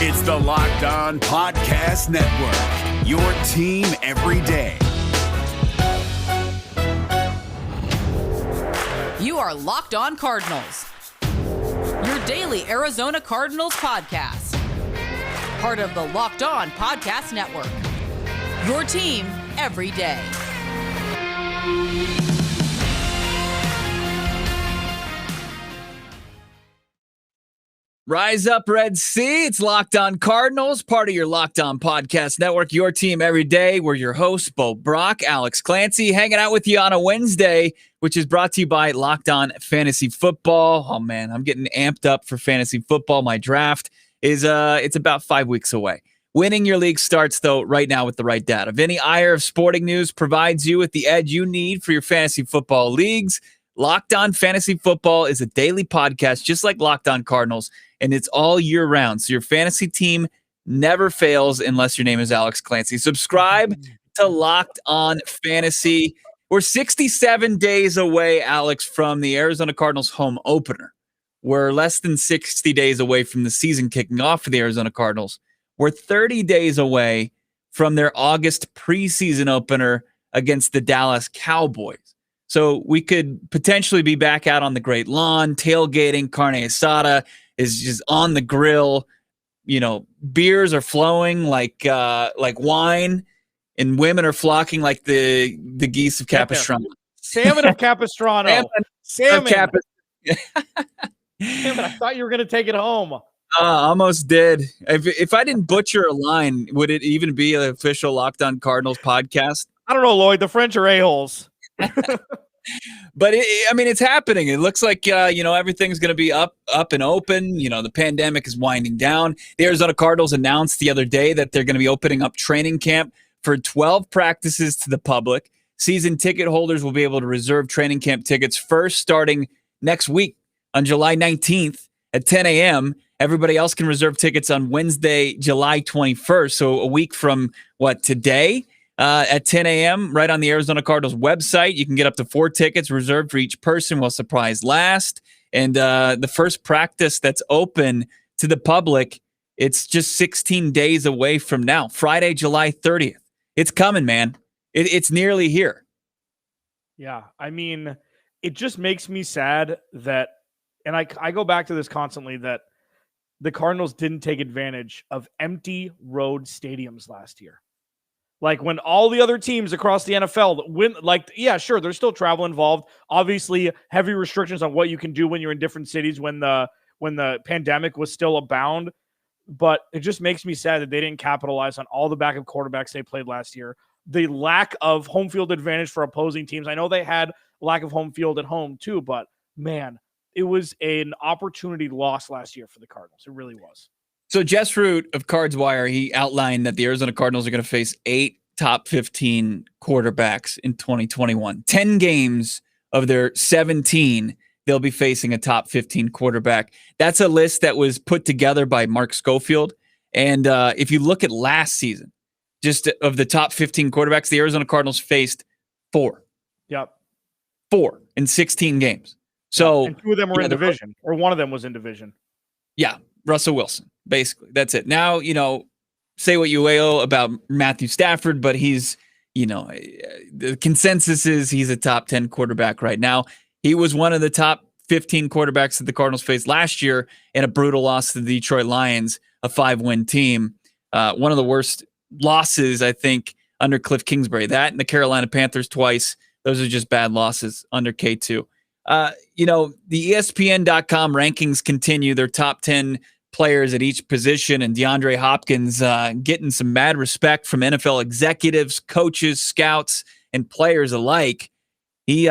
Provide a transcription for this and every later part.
It's the Locked On Podcast Network, your team every day. You are Locked On Cardinals, your daily Arizona Cardinals podcast. Part of the Locked On Podcast Network, your team every day. Rise up, Red Sea. It's Locked On Cardinals, part of your Locked On Podcast Network, your team every day. We're your hosts, Brack, Alex Clancy, hanging out with you on a Wednesday, which is brought to you by Locked On Fantasy Football. Oh, man, I'm getting amped up for fantasy football. My draft is it's about 5 weeks away. Winning your league starts, though, right now with the right data. Vinny Iyer of Sporting News provides you with the edge you need for your fantasy football leagues. Locked On Fantasy Football is a daily podcast, just like Locked On Cardinals, and it's all year round. So your fantasy team never fails unless your name is Alex Clancy. Subscribe to Locked On Fantasy. We're 67 days away, Alex, from the Arizona Cardinals home opener. We're less than 60 days away from the season kicking off for the Arizona Cardinals. We're 30 days away from their August preseason opener against the Dallas Cowboys. So we could potentially be back out on the Great Lawn, tailgating, carne asada is just on the grill. You know, beers are flowing like wine, and women are flocking like the geese of Capistrano. Salmon of Capistrano. Salmon. Salmon. I thought you were going to take it home. Almost did. If I didn't butcher a line, would it even be an official Locked On Cardinals podcast? I don't know, Lloyd. The French are a-holes. But it's happening. It looks like everything's going to be up and open. The pandemic is winding down. The Arizona Cardinals announced the other day that they're going to be opening up training camp for 12 practices to the public. Season ticket holders will be able to reserve training camp tickets first starting next week on July 19th at 10 a.m. Everybody else can reserve tickets on Wednesday, July 21st. So a week from today. At 10 a.m. right on the Arizona Cardinals website. You can get up to 4 tickets reserved for each person while supplies last. And the first practice that's open to the public, it's just 16 days away from now, Friday, July 30th. It's coming, man. It's nearly here. Yeah, it just makes me sad that, and I go back to this constantly, that the Cardinals didn't take advantage of empty road stadiums last year. Like when all the other teams across the NFL win, sure, there's still travel involved. Obviously, heavy restrictions on what you can do when you're in different cities when the pandemic was still abound. But it just makes me sad that they didn't capitalize on all the backup quarterbacks they played last year. The lack of home field advantage for opposing teams. I know they had lack of home field at home too, but man, it was an opportunity lost last year for the Cardinals. It really was. So Jess Root of Cards Wire, he outlined that the Arizona Cardinals are going to face 8 top 15 quarterbacks in 2021. 10 games of their 17, they'll be facing a top 15 quarterback. That's a list that was put together by Mark Schofield. And if you look at last season, just of the top 15 quarterbacks, the Arizona Cardinals faced 4. Yep. 4 in 16 games. So and 2 of them were in division, or one of them was in division. Yeah. Russell Wilson, basically. That's it. Now, say what you will about Matthew Stafford, but he's, the consensus is he's a top 10 quarterback right now. He was one of the top 15 quarterbacks that the Cardinals faced last year in a brutal loss to the Detroit Lions, a 5-win team. One of the worst losses, I think, under Cliff Kingsbury. That and the Carolina Panthers twice. Those are just bad losses under K2. The ESPN.com rankings continue their top 10 players at each position, and DeAndre Hopkins getting some mad respect from NFL executives, coaches, scouts, and players alike. He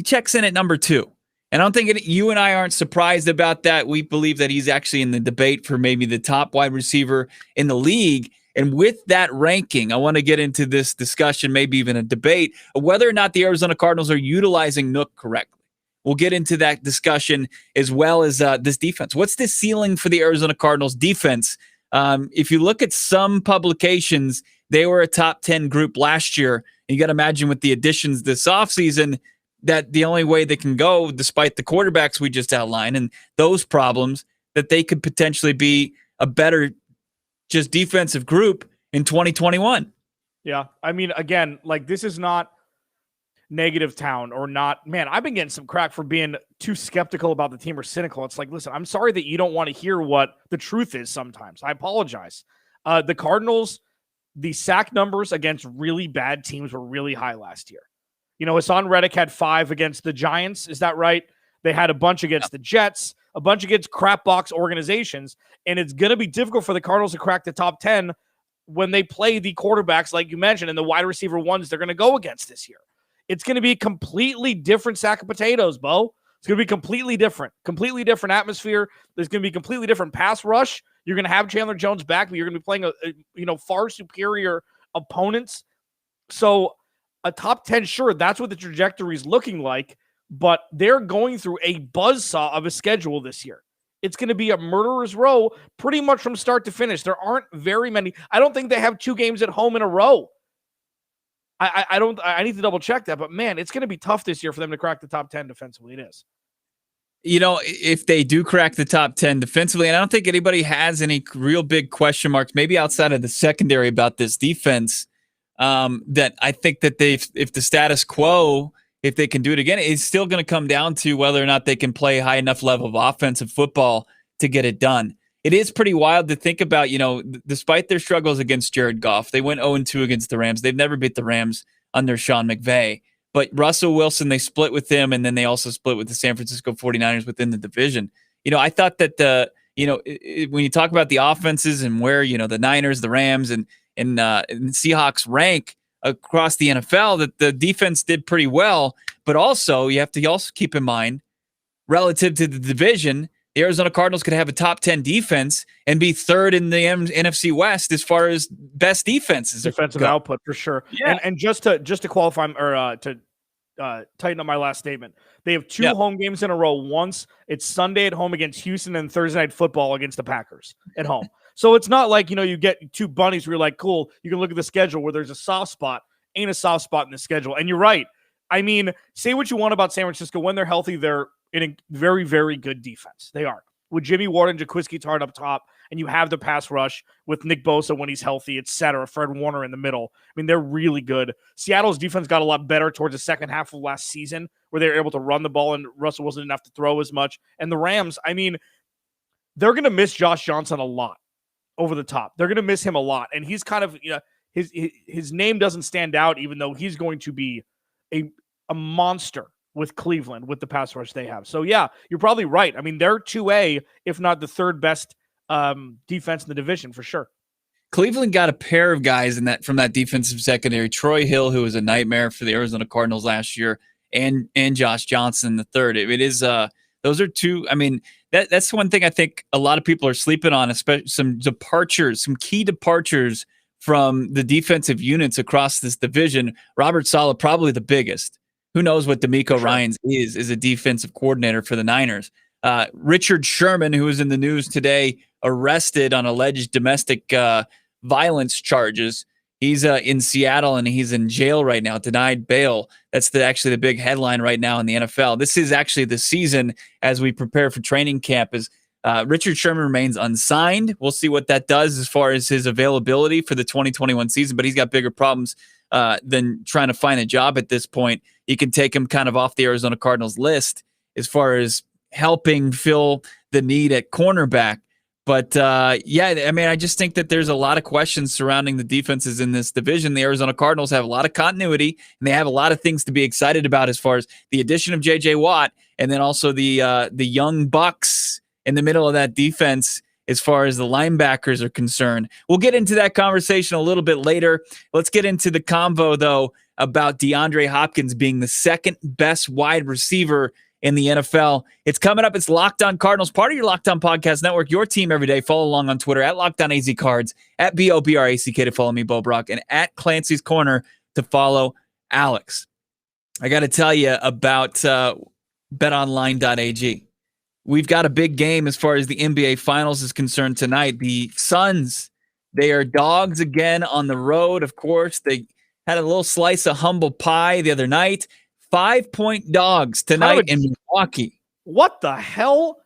checks in at number 2. And I don't think you and I aren't surprised about that. We believe that he's actually in the debate for maybe the top wide receiver in the league. And with that ranking, I want to get into this discussion, maybe even a debate, of whether or not the Arizona Cardinals are utilizing Nook correctly. We'll get into that discussion as well as this defense. What's the ceiling for the Arizona Cardinals defense? If you look at some publications, they were a top 10 group last year. And you got to imagine with the additions this offseason that the only way they can go, despite the quarterbacks we just outlined and those problems, that they could potentially be a better just defensive group in 2021. Yeah. I mean, again, like this is not negative town or not, man, I've been getting some crack for being too skeptical about the team or cynical. It's like, listen, I'm sorry that you don't want to hear what the truth is sometimes. I apologize. The Cardinals, the sack numbers against really bad teams were really high last year. You know, Hassan Reddick had 5 against the Giants. Is that right? They had a bunch against the Jets, a bunch against crap box organizations. And it's going to be difficult for the Cardinals to crack the top 10 when they play the quarterbacks, like you mentioned, and the wide receiver ones they're going to go against this year. It's going to be a completely different sack of potatoes, Bo. It's going to be completely different atmosphere. There's going to be completely different pass rush. You're going to have Chandler Jones back, but you're going to be playing a far superior opponents. So a top 10, sure, that's what the trajectory is looking like, but they're going through a buzzsaw of a schedule this year. It's going to be a murderer's row pretty much from start to finish. There aren't very many. I don't think they have 2 games at home in a row. I need to double check that, but man, it's going to be tough this year for them to crack the top 10 defensively. It is. You know, if they do crack the top 10 defensively, and I don't think anybody has any real big question marks, maybe outside of the secondary about this defense, that I think that if the status quo, if they can do it again, it's still going to come down to whether or not they can play high enough level of offensive football to get it done. It is pretty wild to think about, you know, despite their struggles against Jared Goff, they went 0-2 against the Rams. They've never beat the Rams under Sean McVay. But Russell Wilson, they split with him, and then they also split with the San Francisco 49ers within the division. You know, I thought that, when you talk about the offenses and where, you know, the Niners, the Rams, and Seahawks rank across the NFL, that the defense did pretty well. But also, you have to also keep in mind, relative to the division, the Arizona Cardinals could have a top 10 defense and be third in the NFC West as far as best defenses. Defensive output for sure. Yeah. And just to qualify or to tighten up my last statement, they have 2 home games in a row. Once it's Sunday at home against Houston and Thursday Night Football against the Packers at home. So it's not like, you know, you get 2 bunnies where you're like, cool, you can look at the schedule where there's a soft spot. Ain't a soft spot in the schedule. And you're right. I mean, say what you want about San Francisco. When they're healthy, they're in a very, very good defense. They are. With Jimmy Ward and Jaquiski Tartt up top, and you have the pass rush with Nick Bosa when he's healthy, et cetera, Fred Warner in the middle. I mean, they're really good. Seattle's defense got a lot better towards the second half of last season where they were able to run the ball and Russell wasn't enough to throw as much. And the Rams, I mean, they're going to miss Josh Johnson a lot over the top. They're going to miss him a lot. And he's kind of, you know, his name doesn't stand out, even though he's going to be a monster with Cleveland, with the pass rush they have. So, yeah, you're probably right. I mean, they're 2A, if not the third best defense in the division for sure. Cleveland got a pair of guys from that defensive secondary, Troy Hill, who was a nightmare for the Arizona Cardinals last year, and Josh Johnson the third. It is those are 2. I mean, that's one thing I think a lot of people are sleeping on, especially some key departures from the defensive units across this division. Robert Saleh, probably the biggest. Who knows what DeMeco Ryans is a defensive coordinator for the Niners. Richard Sherman, who was in the news today, arrested on alleged domestic violence charges. He's in Seattle, and he's in jail right now, denied bail. That's actually the big headline right now in the NFL. This is actually the season as we prepare for training camp. Richard Sherman remains unsigned. We'll see what that does as far as his availability for the 2021 season, but he's got bigger problems than trying to find a job at this point. You can take him kind of off the Arizona Cardinals list as far as helping fill the need at cornerback. But, I mean, I just think that there's a lot of questions surrounding the defenses in this division. The Arizona Cardinals have a lot of continuity, and they have a lot of things to be excited about as far as the addition of J.J. Watt and then also the young Bucks in the middle of that defense as far as the linebackers are concerned. We'll get into that conversation a little bit later. Let's get into the convo, though, about DeAndre Hopkins being the second best wide receiver in the NFL. It's coming up. It's Locked On Cardinals, part of your Locked On Podcast Network, your team every day. Follow along on Twitter at LockedOnAZCards, at BOBRACK to follow me, Bo Brock, and at Clancy's Corner to follow Alex. I got to tell you about betonline.ag. We've got a big game as far as the NBA Finals is concerned tonight. The Suns, they are dogs again on the road. Of course, they had a little slice of humble pie the other night. 5-point dogs tonight in Milwaukee. What the hell?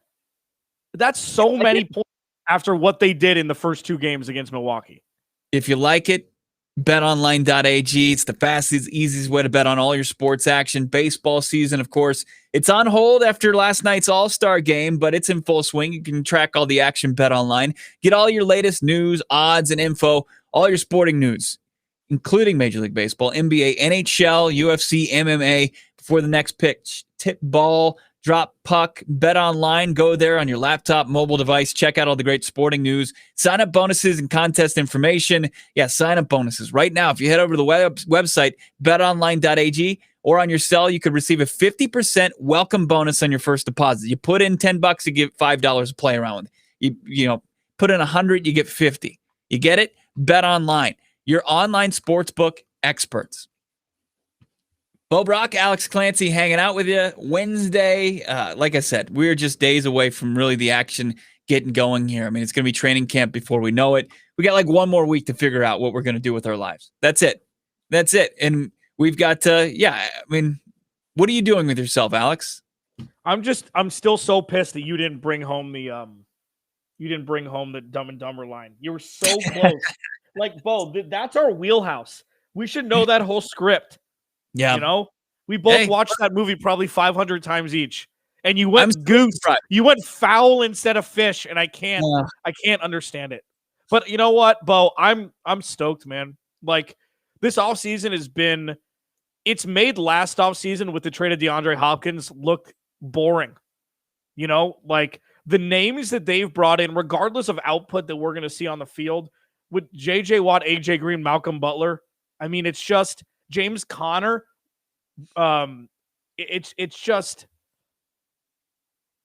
That's so many points. after what they did in the first 2 games against Milwaukee. If you like it, betonline.ag. It's the fastest, easiest way to bet on all your sports action. Baseball season, of course, it's on hold after last night's All-Star game, but it's in full swing. You can track all the action bet online. Get all your latest news, odds, and info, all your sporting news, including Major League Baseball, NBA, NHL, UFC, MMA, before the next pitch. Tip ball, drop puck, bet online. Go there on your laptop, mobile device. Check out all the great sporting news, sign-up bonuses, and contest information. Yeah, sign-up bonuses. Right now, if you head over to the website, betonline.ag, or on your cell, you could receive a 50% welcome bonus on your first deposit. You put in $10, you get $5 to play around with. You put in $100, you get $50. You get it? Bet online, your online sportsbook experts. Brack, Alex Clancy hanging out with you Wednesday. Like I said, we're just days away from really the action getting going here. I mean, it's going to be training camp before we know it. We got like one more week to figure out what we're going to do with our lives. That's it. And we've got what are you doing with yourself, Alex? I'm still so pissed that you didn't bring home the Dumb and Dumber line. You were so close. Like, Bo, that's our wheelhouse. We should know that whole script. Yeah. We both watched that movie probably 500 times each. And you went goose. You went foul instead of fish, and I can't understand it. But you know what, Bo? I'm stoked, man. Like, this offseason it's made last offseason with the trade of DeAndre Hopkins look boring. Like the names that they've brought in, regardless of output that we're going to see on the field, with J.J. Watt, A.J. Green, Malcolm Butler. I mean, it's just James Conner. It's going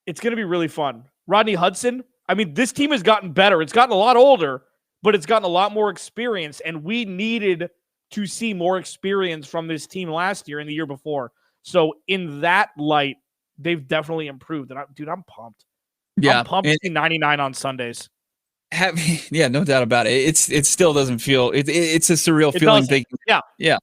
to be really fun. Rodney Hudson. I mean, this team has gotten better. It's gotten a lot older, but it's gotten a lot more experience, and we needed to see more experience from this team last year and the year before. So in that light, they've definitely improved. And I'm pumped. Yeah, I'm pumped to see 99 on Sundays. Yeah, no doubt about it. It still doesn't feel it's a surreal feeling. Yeah.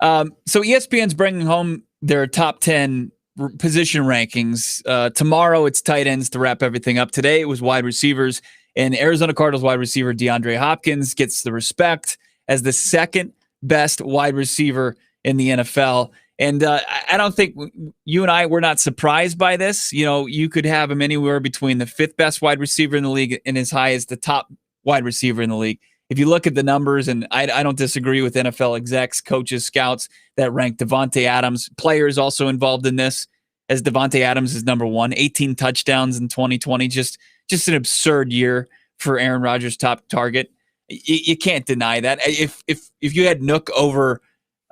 So ESPN's bringing home their top 10 position rankings. Tomorrow it's tight ends to wrap everything up. Today it was wide receivers, and Arizona Cardinals wide receiver DeAndre Hopkins gets the respect as the second best wide receiver in the NFL. And I don't think you and I were not surprised by this. You could have him anywhere between the 5th best wide receiver in the league and as high as the top wide receiver in the league. If you look at the numbers, and I don't disagree with NFL execs, coaches, scouts that rank Devontae Adams, players also involved in this, as Devontae Adams is number 1, 18 touchdowns in 2020, just an absurd year for Aaron Rodgers' top target. You can't deny that. If you had Nook over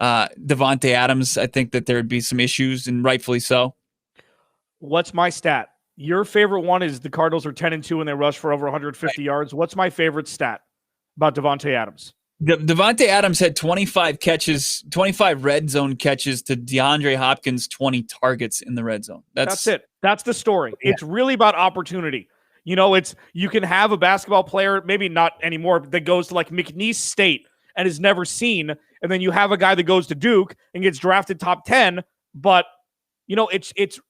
Devontae Adams, I think that there'd be some issues, and rightfully so. What's my stat? Your favorite one is the Cardinals are 10-2 and they rush for over 150 yards. What's my favorite stat about Devontae Adams? Devontae Adams had 25 catches, 25 red zone catches to DeAndre Hopkins' 20 targets in the red zone. That's it. That's the story. Yeah. It's really about opportunity. You can have a basketball player, maybe not anymore, that goes to like McNeese State and is never seen. And then you have a guy that goes to Duke and gets drafted top 10. But, it's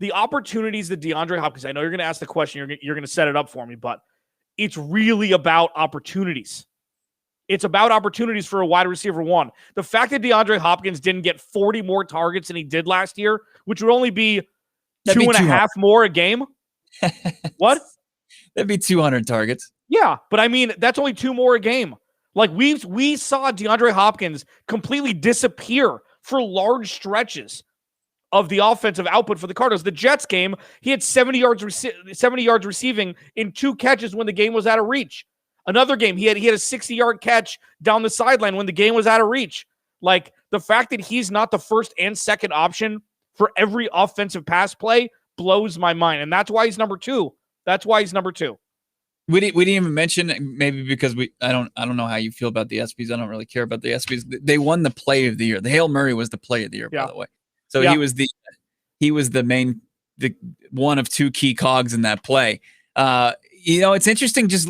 the opportunities that DeAndre Hopkins, I know you're going to ask the question, you're going to set it up for me, but it's really about opportunities. It's about opportunities for a wide receiver 1. The fact that DeAndre Hopkins didn't get 40 more targets than he did last year, which would only be 2.5 more a game. What? That'd be 200 targets. Yeah, but I mean, that's only 2 more a game. Like we saw DeAndre Hopkins completely disappear for large stretches of the offensive output for the Cardinals. The Jets game, he had 70 yards receiving in 2 catches when the game was out of reach. Another game, he had a 60-yard catch down the sideline when the game was out of reach. Like, the fact that he's not the first and second option for every offensive pass play blows my mind, and that's why he's number 2. We didn't even mention, maybe because I don't know how you feel about the ESPYs. I don't really care about the ESPYs. They won the play of the year. The Hail Murray was the play of the year, by the way. So he was the one of 2 key cogs in that play. It's interesting, just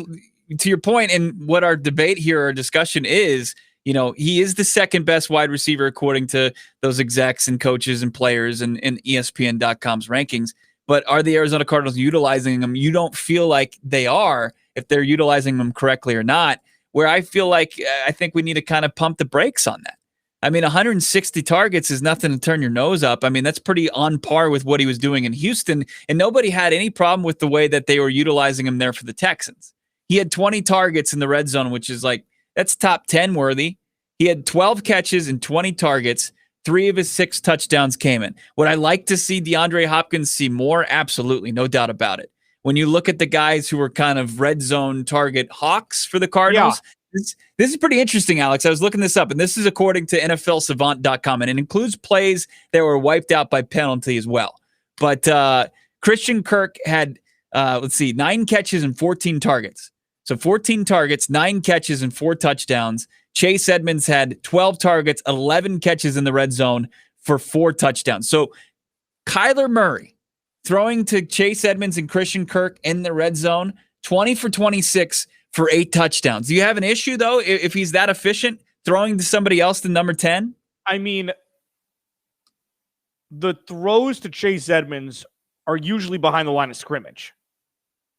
to your point, and what our debate here, our discussion is, he is the second best wide receiver according to those execs and coaches and players and ESPN.com's rankings. but are the Arizona Cardinals utilizing them? You don't feel like they are, if they're utilizing them correctly or not, where I feel like I think we need to kind of pump the brakes on that. I mean, 160 targets is nothing to turn your nose up. I mean, that's pretty on par with what he was doing in Houston, and nobody had any problem with the way that they were utilizing him there for the Texans. He had 20 targets in the red zone, which is like, that's top 10 worthy. He had 12 catches and 20 targets. 3 of his 6 touchdowns came in. Would I like to see DeAndre Hopkins see more? Absolutely, no doubt about it. When you look at the guys who were kind of red zone target hawks for the Cardinals, this is pretty interesting, Alex. I was looking this up, and this is according to NFLsavant.com, and it includes plays that were wiped out by penalty as well. But Christian Kirk had, 9 catches and 14 targets. So 14 targets, 9 catches, and 4 touchdowns. Chase Edmonds had 12 targets, 11 catches in the red zone for 4 touchdowns. So Kyler Murray throwing to Chase Edmonds and Christian Kirk in the red zone, 20 for 26 for 8 touchdowns. Do you have an issue, though, if he's that efficient, throwing to somebody else than number 10? I mean, the throws to Chase Edmonds are usually behind the line of scrimmage.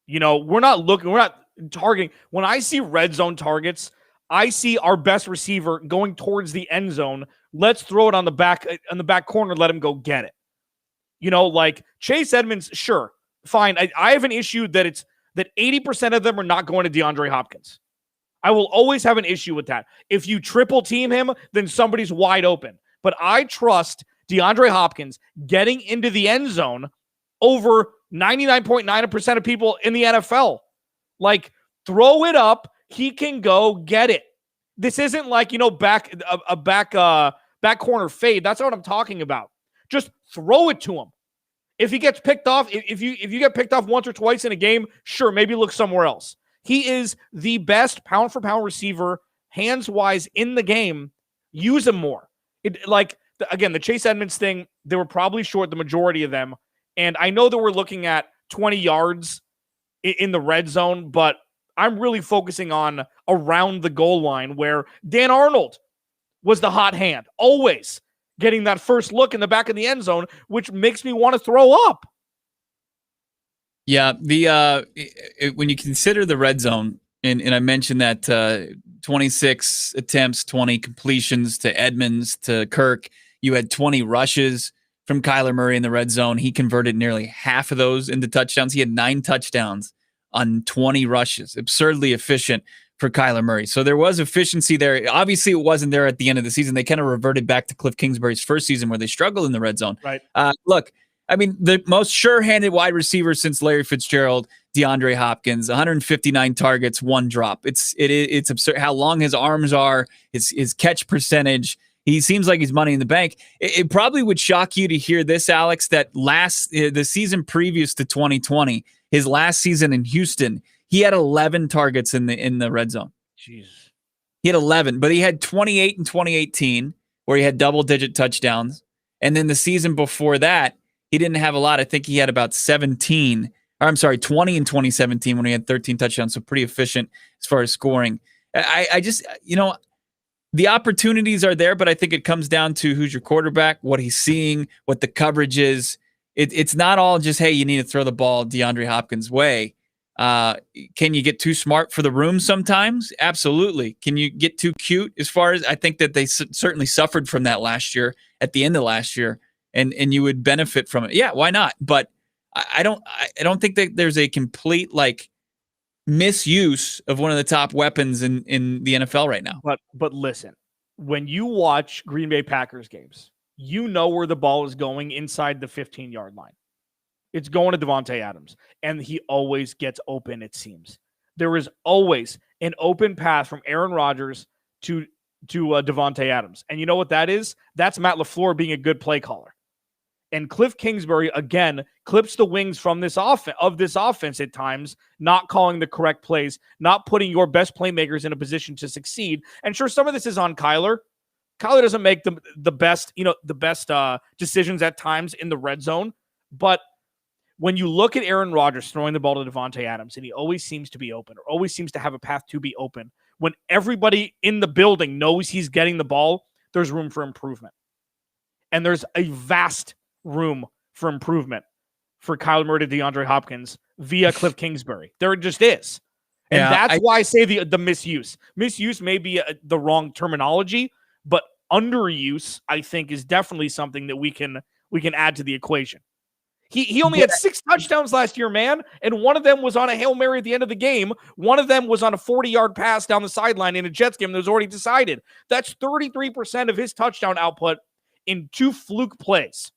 You know, we're not targeting. When I see red zone targets, I see our best receiver going towards the end zone. Let's throw it on the back corner, let him go get it. You know, like Chase Edmonds, sure, fine. I have an issue that 80% of them are not going to DeAndre Hopkins. I will always have an issue with that. If you triple team him, then somebody's wide open. But I trust DeAndre Hopkins getting into the end zone over 99.9% of people in the NFL. Like, throw it up. He can go get it. This isn't like, back corner fade. That's not what I'm talking about. Just throw it to him. If he gets picked off, if you get picked off once or twice in a game, sure, maybe look somewhere else. He is the best pound for pound receiver, hands wise, in the game. Use him more. The Chase Edmonds thing, they were probably short, the majority of them. And I know that we're looking at 20 yards in the red zone, but I'm really focusing on around the goal line where Dan Arnold was the hot hand, always getting that first look in the back of the end zone, which makes me want to throw up. Yeah, when you consider the red zone, and I mentioned that 26 attempts, 20 completions to Edmonds, to Kirk, you had 20 rushes from Kyler Murray in the red zone. He converted nearly half of those into touchdowns. He had 9 touchdowns on 20 rushes. Absurdly efficient for Kyler Murray. So there was efficiency there. Obviously, it wasn't there at the end of the season. They kind of reverted back to Cliff Kingsbury's first season where they struggled in the red zone. Right. Look, I mean, the most sure-handed wide receiver since Larry Fitzgerald, DeAndre Hopkins, 159 targets, 1 drop. It's absurd how long his arms are, his catch percentage. He seems like he's money in the bank. It probably would shock you to hear this, Alex, that the season previous to 2020, his last season in Houston, he had 11 targets in the red zone. Jeez. He had 11, but he had 28 in 2018 where he had double-digit touchdowns. And then the season before that, he didn't have a lot. I think he had about 20 in 2017 when he had 13 touchdowns, so pretty efficient as far as scoring. I just, the opportunities are there, but I think it comes down to who's your quarterback, what he's seeing, what the coverage is. It's not all just, hey, you need to throw the ball DeAndre Hopkins' way. Can you get too smart for the room sometimes? Absolutely. Can you get too cute? As far as I think that they certainly suffered from that last year, at the end of last year, and you would benefit from it. Yeah, why not? But I don't think that there's a complete misuse of one of the top weapons in the NFL right now. But listen, when you watch Green Bay Packers games, you know where the ball is going inside the 15-yard line. It's going to Davante Adams, and he always gets open, it seems. There is always an open path from Aaron Rodgers to Davante Adams. And you know what that is? That's Matt LaFleur being a good play caller. And Cliff Kingsbury, again, clips the wings from this offense at times, not calling the correct plays, not putting your best playmakers in a position to succeed. And sure, some of this is on Kyler. Kyler doesn't make the best decisions at times in the red zone. But when you look at Aaron Rodgers throwing the ball to Davante Adams, and he always seems to be open, or always seems to have a path to be open, when everybody in the building knows he's getting the ball, there's room for improvement. And there's a vast room for improvement for Kyler Murray to DeAndre Hopkins via Cliff Kingsbury. There just is. And Yeah, that's why I say the misuse. Misuse may be the wrong terminology, but underuse, I think, is definitely something that we can add to the equation. He only had 6 touchdowns last year, man, and one of them was on a Hail Mary at the end of the game. One of them was on a 40-yard pass down the sideline in a Jets game that was already decided. That's 33% of his touchdown output in 2 fluke plays.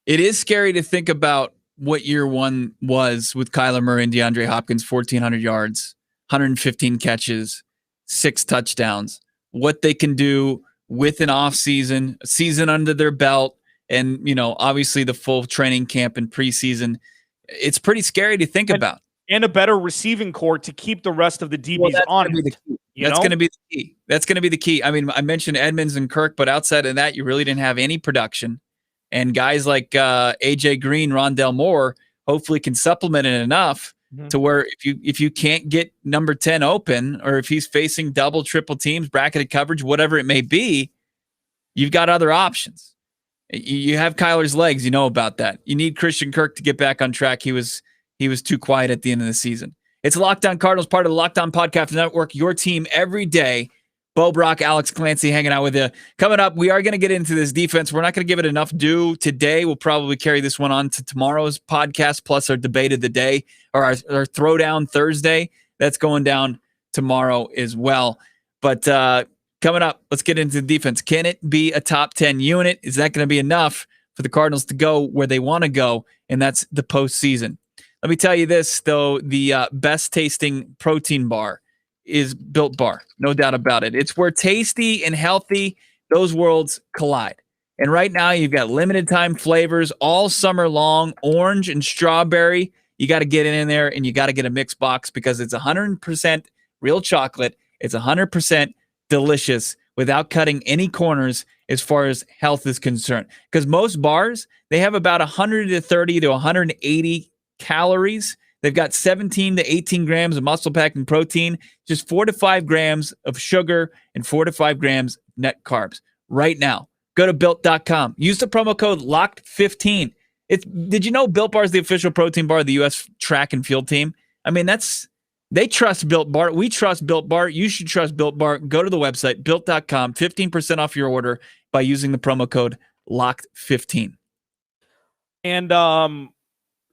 It is scary to think about what year one was with Kyler Murray and DeAndre Hopkins, 1,400 yards, 115 catches, 6 touchdowns. What they can do with an offseason, a season under their belt, and, obviously the full training camp and preseason. It's pretty scary to think about. And a better receiving core to keep the rest of the DBs on it. That's going to be the key. That's going to be the key. I mean, I mentioned Edmonds and Kirk, but outside of that, you really didn't have any production. And guys like AJ Green, Rondell Moore, hopefully can supplement it enough to where if you can't get number 10 open, or if he's facing double, triple teams, bracketed coverage, whatever it may be, you've got other options. You have Kyler's legs. You know about that. You need Christian Kirk to get back on track. He was too quiet at the end of the season. It's Locked On Cardinals, part of the Locked On Podcast Network, your team every day. Bo Brack, Alex Clancy hanging out with you. Coming up, we are going to get into this defense. We're not going to give it enough due today. We'll probably carry this one on to tomorrow's podcast, plus our debate of the day, or our throwdown Thursday. That's going down tomorrow as well. But coming up, let's get into the defense. Can it be a top 10 unit? Is that going to be enough for the Cardinals to go where they want to go? And that's the postseason. Let me tell you this, though. The best tasting protein bar is Built Bar. No doubt about it. It's where tasty and healthy, those worlds collide. And right now, you've got limited time flavors all summer long, orange and strawberry. You got to get in there, and you got to get a mix box because it's 100% real chocolate. It's 100% delicious without cutting any corners as far as health is concerned. Because most bars, they have about 130 to 180 calories. They've got 17 to 18 grams of muscle packing protein, just 4 to 5 grams of sugar, and 4 to 5 grams net carbs. Right now, go to Built.com. Use the promo code LOCKED15. Did you know Built Bar is the official protein bar of the U.S. track and field team? I mean, they trust Built Bar. We trust Built Bar. You should trust Built Bar. Go to the website, Built.com, 15% off your order by using the promo code LOCKED15. And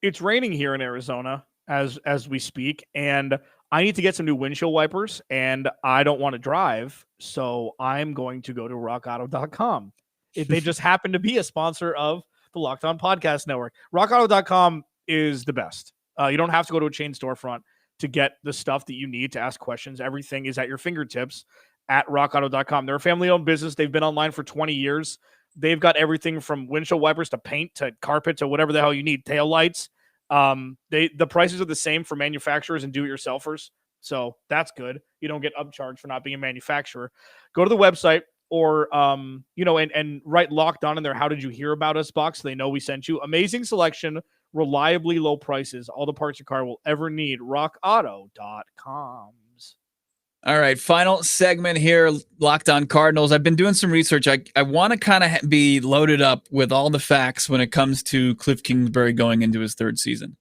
it's raining here in Arizona as we speak, and I need to get some new windshield wipers, and I don't want to drive, so I'm going to go to rockauto.com. They just happen to be a sponsor of the Locked On Podcast Network. rockauto.com is the best. You don't have to go to a chain storefront to get the stuff that you need to ask questions. Everything is at your fingertips at rockauto.com. They're a family-owned business. They've been online for 20 years. They've got everything from windshield wipers to paint to carpet to whatever the hell you need, tail lights. The prices are the same for manufacturers and do-it-yourselfers, so that's good. You don't get upcharged for not being a manufacturer. Go to the website or and write Locked On in there. How did you hear about us box so they know we sent you. Amazing selection, reliably low prices, all the parts your car will ever need. rockauto.com. All right, final segment here, Locked On Cardinals. I've been doing some research. I want to kind of be loaded up with all the facts when it comes to Cliff Kingsbury going into his 3rd season.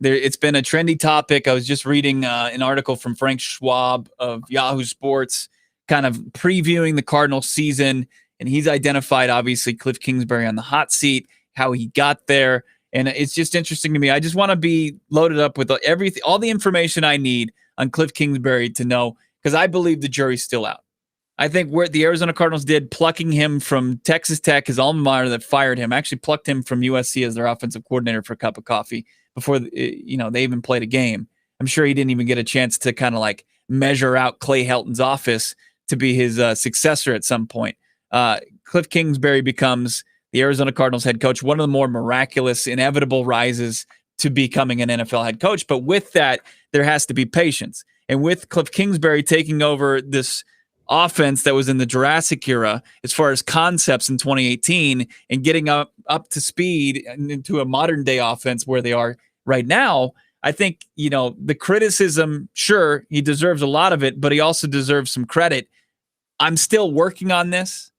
It's been a trendy topic. I was just reading an article from Frank Schwab of Yahoo Sports, kind of previewing the Cardinals season, and he's identified, obviously, Cliff Kingsbury on the hot seat, how he got there, and it's just interesting to me. I just want to be loaded up with everything, all the information I need on Cliff Kingsbury to know, because I believe the jury's still out. I think what the Arizona Cardinals did, plucking him from Texas Tech, his alma mater that fired him, actually plucked him from USC as their offensive coordinator for a cup of coffee before they even played a game. I'm sure he didn't even get a chance to kind of like measure out Clay Helton's office to be his successor at some point. Cliff Kingsbury becomes the Arizona Cardinals head coach, one of the more miraculous, inevitable rises to becoming an NFL head coach. But with that, there has to be patience. And with Cliff Kingsbury taking over this offense that was in the Jurassic era as far as concepts in 2018 and getting up to speed into a modern day offense where they are right now, I think, the criticism, sure, he deserves a lot of it, but he also deserves some credit. I'm still working on this.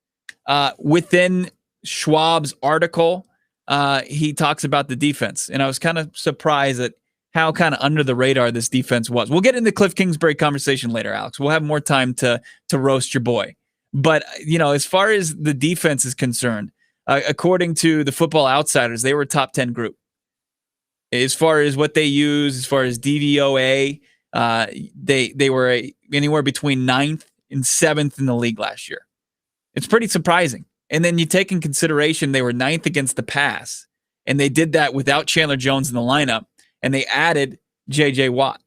Within Schwab's article, he talks about the defense. And I was kind of surprised at how kind of under the radar this defense was. We'll get into Cliff Kingsbury conversation later, Alex. We'll have more time to roast your boy. But, as far as the defense is concerned, according to the Football Outsiders, they were a top 10 group. As far as what they use, as far as DVOA, they were anywhere between 9th and 7th in the league last year. It's pretty surprising. And then you take in consideration they were 9th against the pass, and they did that without Chandler Jones in the lineup, and they added J.J. Watt.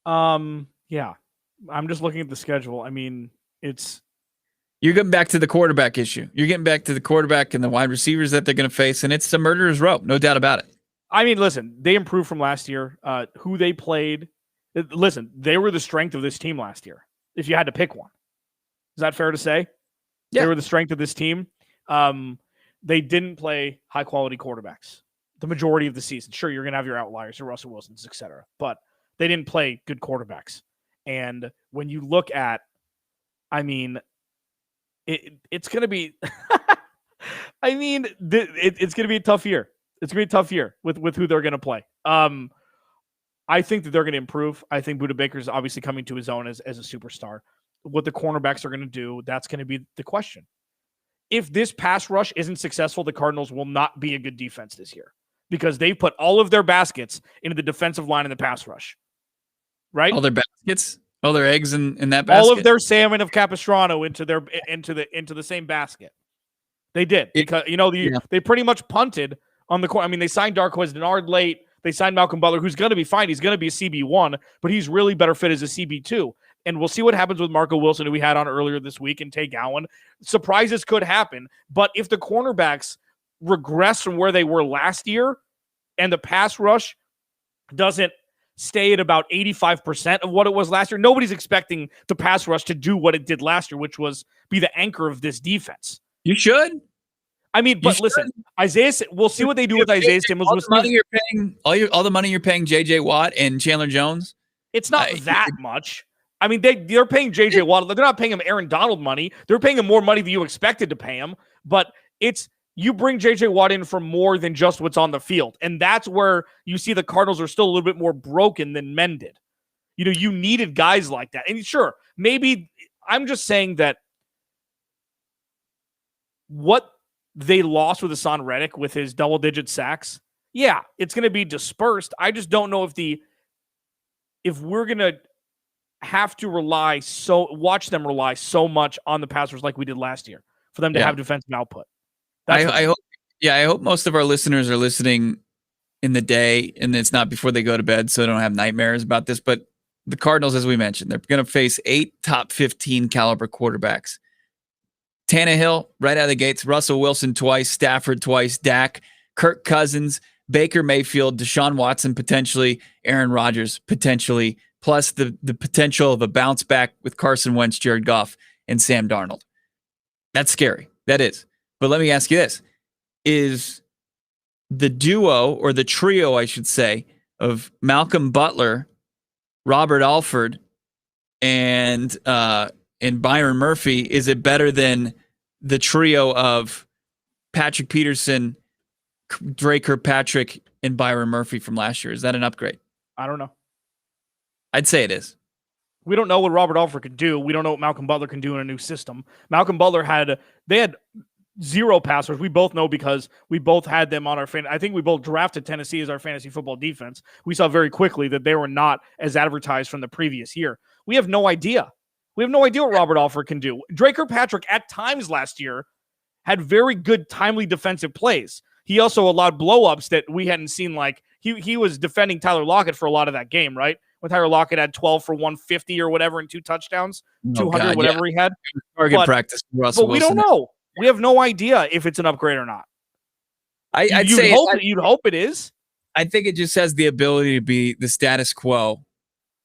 Yeah. I'm just looking at the schedule. I mean, you're getting back to the quarterback issue. You're getting back to the quarterback and the wide receivers that they're going to face, and it's a murderer's row, no doubt about it. I mean, listen, they improved from last year. Who they played, listen, they were the strength of this team last year, if you had to pick one. Is that fair to say? Yeah. They were the strength of this team. They didn't play high-quality quarterbacks the majority of the season. Sure, you're going to have your outliers, your Russell Wilsons, et cetera, but they didn't play good quarterbacks. And when you look at, I mean, it's going to be, I mean, it's going to be a tough year. It's going to be a tough year with who they're going to play. I think that they're going to improve. I think Budda Baker's obviously coming to his own as a superstar. What the cornerbacks are going to do, that's going to be the question. If this pass rush isn't successful, the Cardinals will not be a good defense this year because they've put all of their baskets into the defensive line in the pass rush. Right? All their baskets, all their eggs in that basket. All of their salmon of Capistrano into the same basket. They did because they pretty much punted on the court. I mean, they signed Darqueze Dennard late. They signed Malcolm Butler, who's going to be fine. He's going to be a CB1, but he's really better fit as a CB2. And we'll see what happens with Marco Wilson, who we had on earlier this week, and Tay Gowan. Surprises could happen, but if the cornerbacks regress from where they were last year, and the pass rush doesn't stay at about 85% of what it was last year. Nobody's expecting the pass rush to do what it did last year, which was be the anchor of this defense. You should. I mean, but listen, Isaiah, we'll see what they do with Isaiah Simmons. All the money you're paying J.J. Watt and Chandler Jones. It's not that much. I mean, they're paying J.J. Watt. They're not paying him Aaron Donald money. They're paying him more money than you expected to pay him. But you bring J.J. Watt in for more than just what's on the field. And that's where you see the Cardinals are still a little bit more broken than mended. You needed guys like that. And sure, maybe I'm just saying that what they lost with Hassan Reddick with his double-digit sacks, yeah, it's going to be dispersed. I just don't know if we're going to have to watch them rely so much on the passers like we did last year for them to have defensive output. I hope most of our listeners are listening in the day and it's not before they go to bed so they don't have nightmares about this. But the Cardinals, as we mentioned, they're going to face 8 top 15 caliber quarterbacks. Tannehill, right out of the gates, Russell Wilson twice, Stafford twice, Dak, Kirk Cousins, Baker Mayfield, Deshaun Watson potentially, Aaron Rodgers potentially, plus the potential of a bounce back with Carson Wentz, Jared Goff, and Sam Darnold. That's scary. That is. But let me ask you this. Is the duo, or the trio, I should say, of Malcolm Butler, Robert Alford, and Byron Murphy, is it better than the trio of Patrick Peterson, Dre Kirkpatrick, and Byron Murphy from last year? Is that an upgrade? I don't know. I'd say it is. We don't know what Robert Alford could do. We don't know what Malcolm Butler can do in a new system. Malcolm Butler had 0 passers. We both know because we both had them on our I think we both drafted Tennessee as our fantasy football defense. We saw very quickly that they were not as advertised from the previous year. We have no idea. We have no idea what Robert Alford can do. Dre Kirkpatrick at times last year had very good, timely defensive plays. He also allowed blow-ups that we hadn't seen. Like he was defending Tyler Lockett for a lot of that game, right? When Tyler Lockett had 12 for 150 or whatever and 2 touchdowns, 200, whatever he had. Target practice for Russell Wilson. But we don't know. We have no idea if it's an upgrade or not. You'd hope it is. I think it just has the ability to be the status quo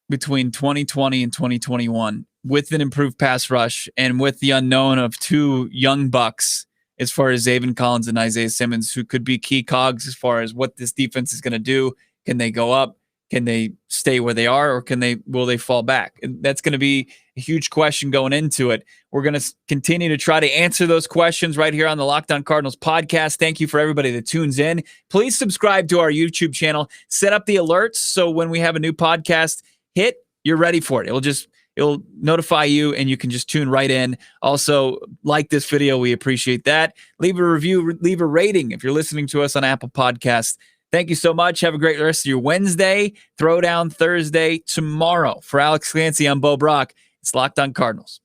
between 2020 and 2021 with an improved pass rush and with the unknown of 2 young bucks as far as Zaven Collins and Isaiah Simmons, who could be key cogs as far as what this defense is going to do. Can they go up? Can they stay where they are, or will they fall back? And that's going to be a huge question going into it. We're going to continue to try to answer those questions right here on the Locked On Cardinals podcast. Thank you for everybody that tunes in. Please subscribe to our YouTube channel. Set up the alerts so when we have a new podcast hit, you're ready for it. It'll notify you and you can just tune right in. Also, like this video. We appreciate that. Leave a review, leave a rating if you're listening to us on Apple Podcasts. Thank you so much. Have a great rest of your Wednesday. Throwdown Thursday tomorrow. For Alex Clancy, I'm Bo Brock. It's Locked On Cardinals.